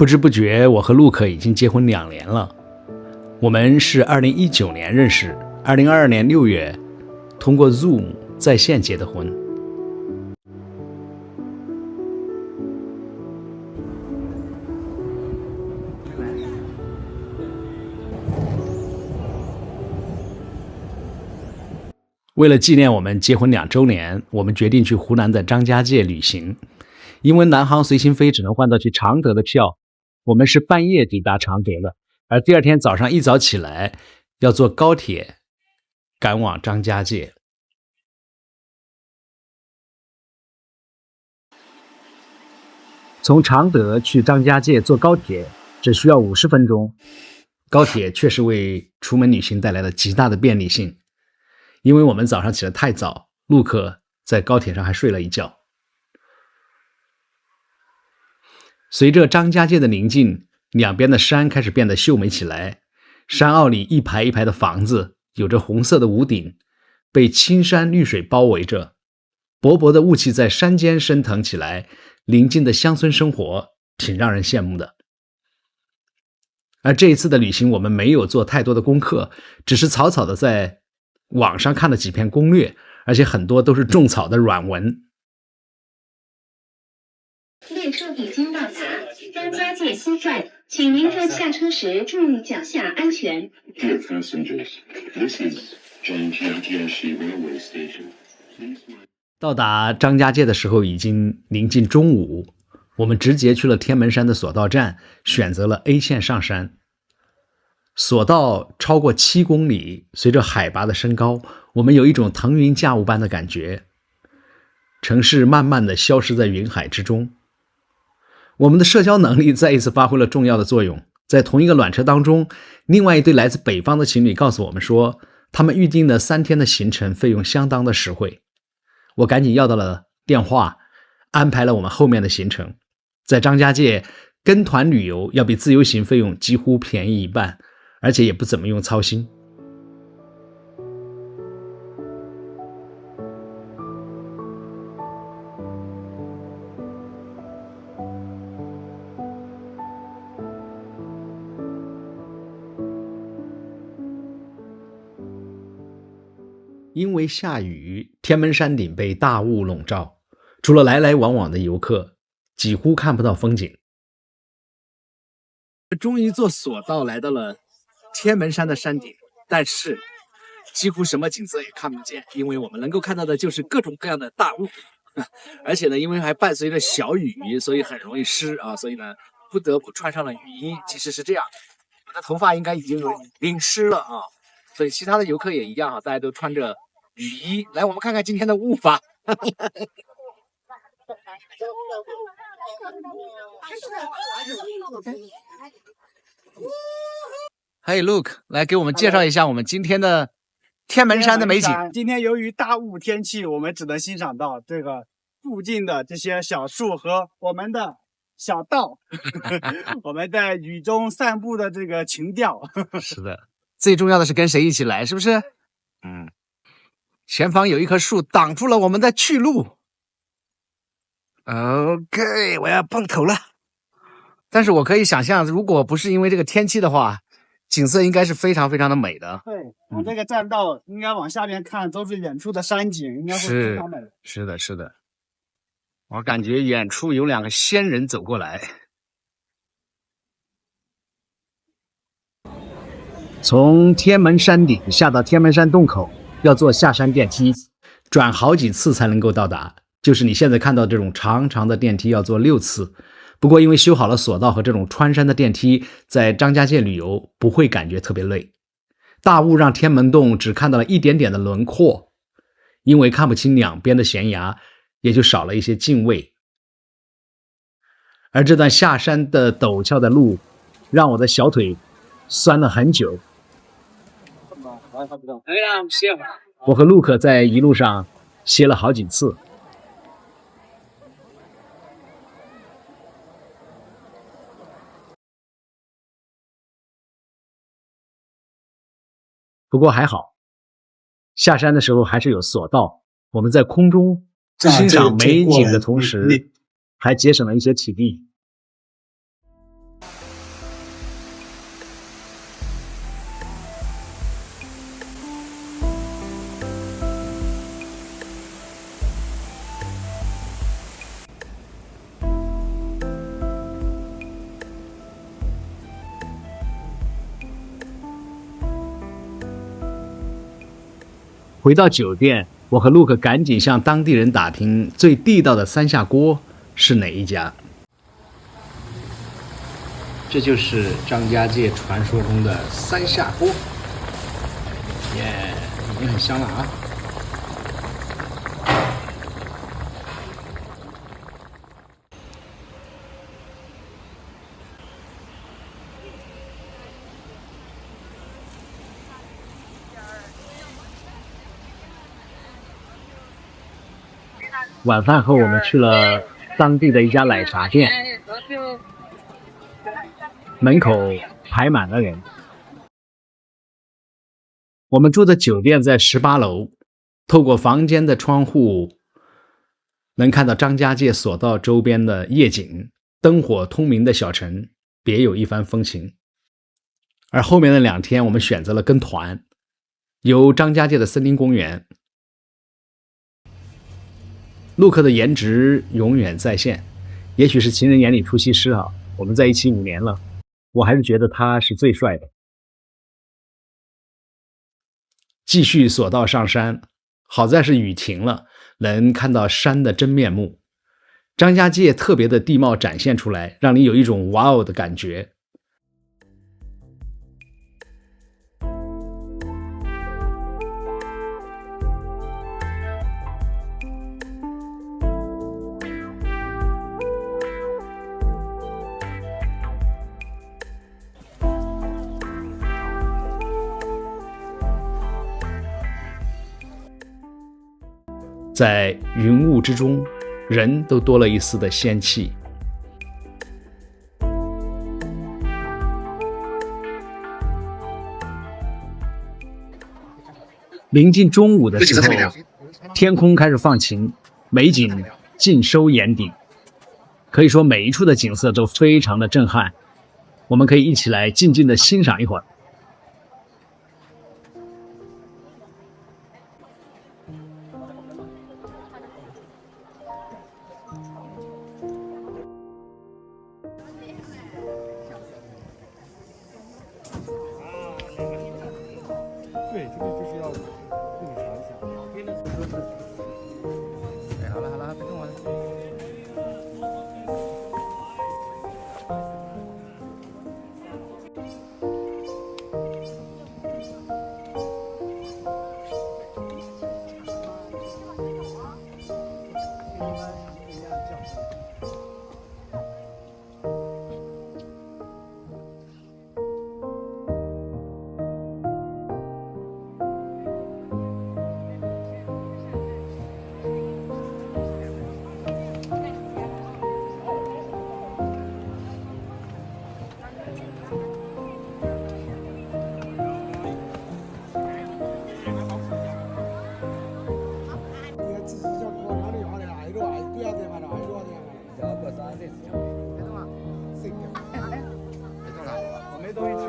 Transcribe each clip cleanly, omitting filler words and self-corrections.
不知不觉，我和陆克已经结婚2年了。我们是2019年认识，2022年6月通过 Zoom 在线结的婚。为了纪念我们结婚2周年，我们决定去湖南的张家界旅行。因为南航随心飞只能换到去常德的票，我们是半夜抵达常德的，而第二天早上一早起来要坐高铁赶往张家界。从常德去张家界坐高铁只需要50分钟，高铁确实为出门旅行带来了极大的便利性。因为我们早上起得太早，陆克在高铁上还睡了一觉。随着张家界的宁静，两边的山开始变得秀美起来。山坳里一排一排的房子，有着红色的屋顶，被青山绿水包围着。薄薄的雾气在山间升腾起来，宁静的乡村生活挺让人羡慕的。而这一次的旅行，我们没有做太多的功课，只是草草的在网上看了几篇攻略，而且很多都是种草的软文。列车已经到达张家界西站，请您在下车时注意脚下安全。Dear passengers, this is Zhangjiajie Railway Station. 到达张家界的时候已经临近中午，我们直接去了天门山的索道站，选择了 A 线上山。索道超过7公里，随着海拔的升高，我们有一种腾云驾雾般的感觉。城市慢慢地消失在云海之中。我们的社交能力再一次发挥了重要的作用。在同一个缆车当中，另外一对来自北方的情侣告诉我们说，他们预定的3天的行程费用相当的实惠。我赶紧要到了电话，安排了我们后面的行程。在张家界，跟团旅游要比自由行费用几乎便宜一半，而且也不怎么用操心。因为下雨，天门山顶被大雾笼罩，除了来来往往的游客，几乎看不到风景。终于坐索道来到了天门山的山顶，但是几乎什么景色也看不见，因为我们能够看到的就是各种各样的大雾，而且呢，因为还伴随着小雨，所以很容易湿啊，所以呢，不得不穿上了雨衣。即使是这样，我的头发应该已经淋湿了啊，所以其他的游客也一样啊，大家都穿着雨衣。来，我们看看今天的雾吧。Hey Luke， 来给我们介绍一下我们今天的天门山的美景。今天由于大雾天气，我们只能欣赏到这个附近的这些小树和我们的小道，我们在雨中散步的这个情调。是的，最重要的是跟谁一起来，是不是？前方有一棵树挡住了我们的去路。OK， 我要碰头了。但是我可以想象，如果不是因为这个天气的话，景色应该是非常非常的美的。对，我这个栈道应该往下面看，都是远处的山景，应该会非常美。是的，是的。我感觉远处有2个仙人走过来。从天门山顶下到天门山洞口，要坐下山电梯，转好几次才能够到达。就是你现在看到这种长长的电梯要坐6次。不过因为修好了索道和这种穿山的电梯，在张家界旅游不会感觉特别累。大雾让天门洞只看到了一点点的轮廓，因为看不清两边的悬崖，也就少了一些敬畏。而这段下山的陡峭的路，让我的小腿酸了很久。我和陆克在一路上歇了好几次。不过还好，下山的时候还是有索道，我们在空中欣赏美景的同时，还节省了一些体力。回到酒店，我和陆克赶紧向当地人打听最地道的三下锅是哪一家。这就是张家界传说中的三下锅，耶，已经很香了啊！晚饭后，我们去了当地的一家奶茶店，门口排满了人。我们住的酒店在18楼，透过房间的窗户，能看到张家界索道周边的夜景，灯火通明的小城，别有一番风情。而后面的2天，我们选择了跟团，游张家界的森林公园。陆克的颜值永远在线，也许是情人眼里出西施啊！我们在一起5年了，我还是觉得他是最帅的。继续索道上山，好在是雨停了，能看到山的真面目。张家界特别的地貌展现出来，让你有一种哇哦的感觉。在云雾之中，人都多了一丝的仙气。临近中午的时候，天空开始放晴，美景尽收眼底。可以说每一处的景色都非常的震撼，我们可以一起来静静的欣赏一会儿。对，这个就是要这么想一想。哎，好了好了，别动我了。我没东西吃。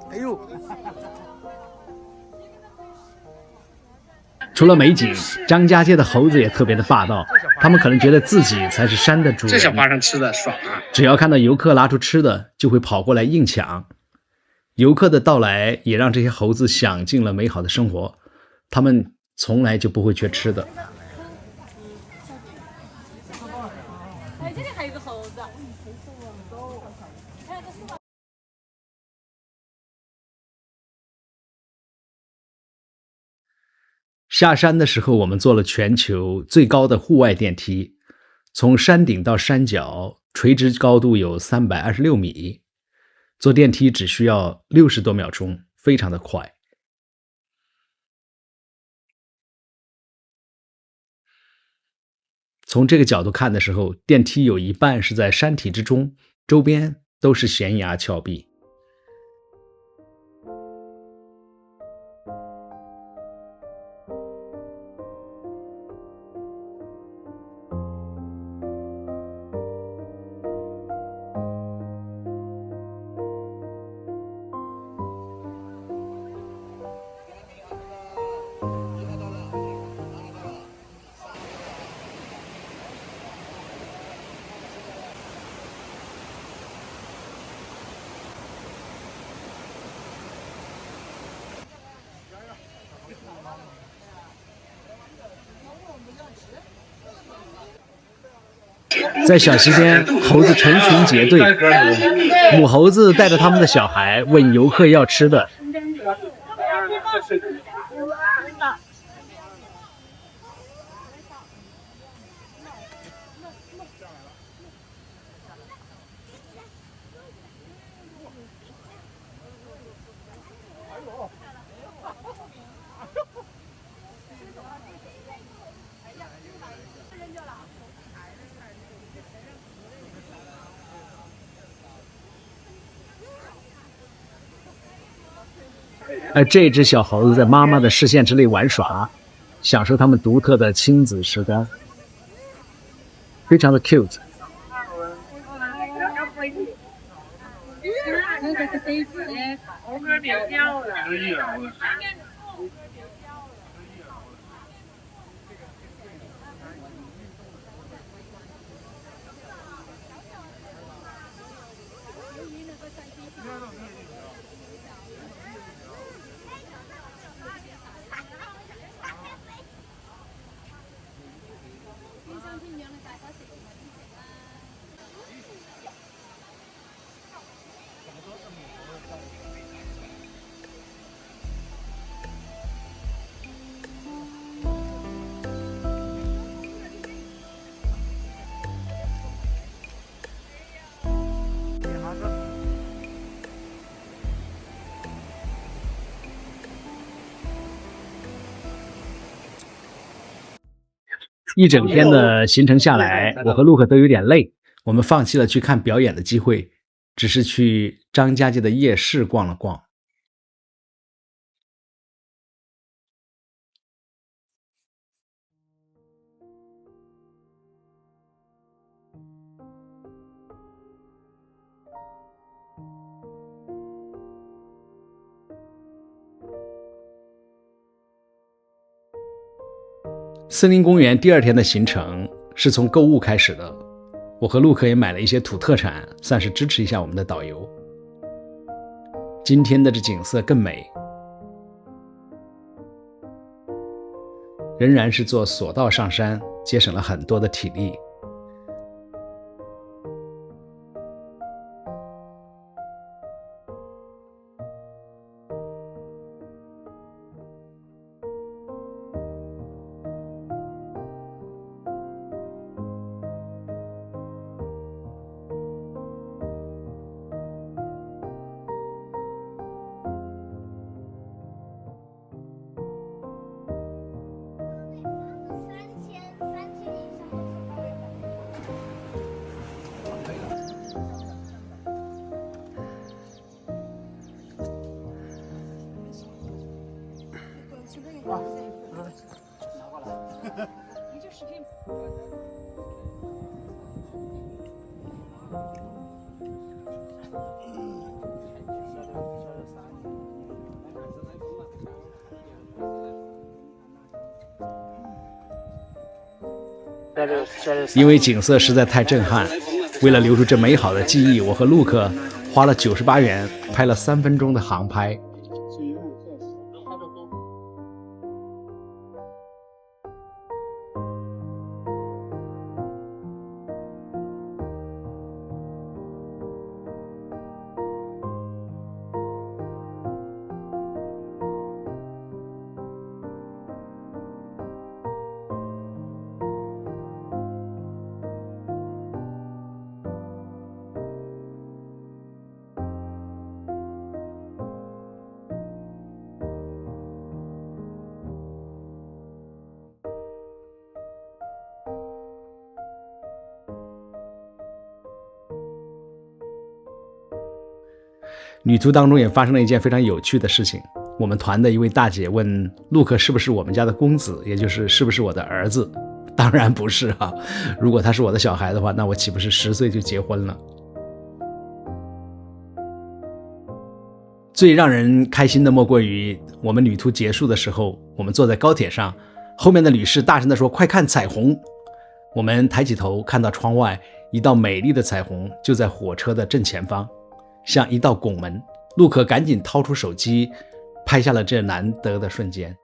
哎呦！除了美景，张家界的猴子也特别的霸道，他们可能觉得自己才是山的主人。这小花生吃的爽啊！只要看到游客拿出吃的，就会跑过来硬抢。游客的到来也让这些猴子享尽了美好的生活，他们从来就不会缺吃的。哎，这里还有个猴子。下山的时候，我们坐了全球最高的户外电梯，从山顶到山脚，垂直高度有326米，坐电梯只需要60多秒钟，非常的快。从这个角度看的时候，电梯有一半是在山体之中，周边都是悬崖峭壁。在小溪边，猴子成群结队，母猴子带着他们的小孩问游客要吃的。而这只小猴子在妈妈的视线之内玩耍，享受他们独特的亲子时光，非常的 cute。一整天的行程下来，我和陆克都有点累，我们放弃了去看表演的机会，只是去张家界的夜市逛了逛。森林公园第二天的行程是从购物开始的，我和陆克也买了一些土特产，算是支持一下我们的导游。今天的这景色更美，仍然是坐索道上山，节省了很多的体力。因为景色实在太震撼，为了留住这美好的记忆，我和陆克花了98元拍了3分钟的航拍。旅途当中也发生了一件非常有趣的事情，我们团的一位大姐问陆克是不是我们家的公子，也就是是不是我的儿子。当然不是啊，如果他是我的小孩的话，那我岂不是10岁就结婚了。最让人开心的莫过于我们旅途结束的时候，我们坐在高铁上，后面的女士大声地说快看彩虹。我们抬起头看到窗外一道美丽的彩虹就在火车的正前方，像一道拱门。陆克赶紧掏出手机拍下了这难得的瞬间。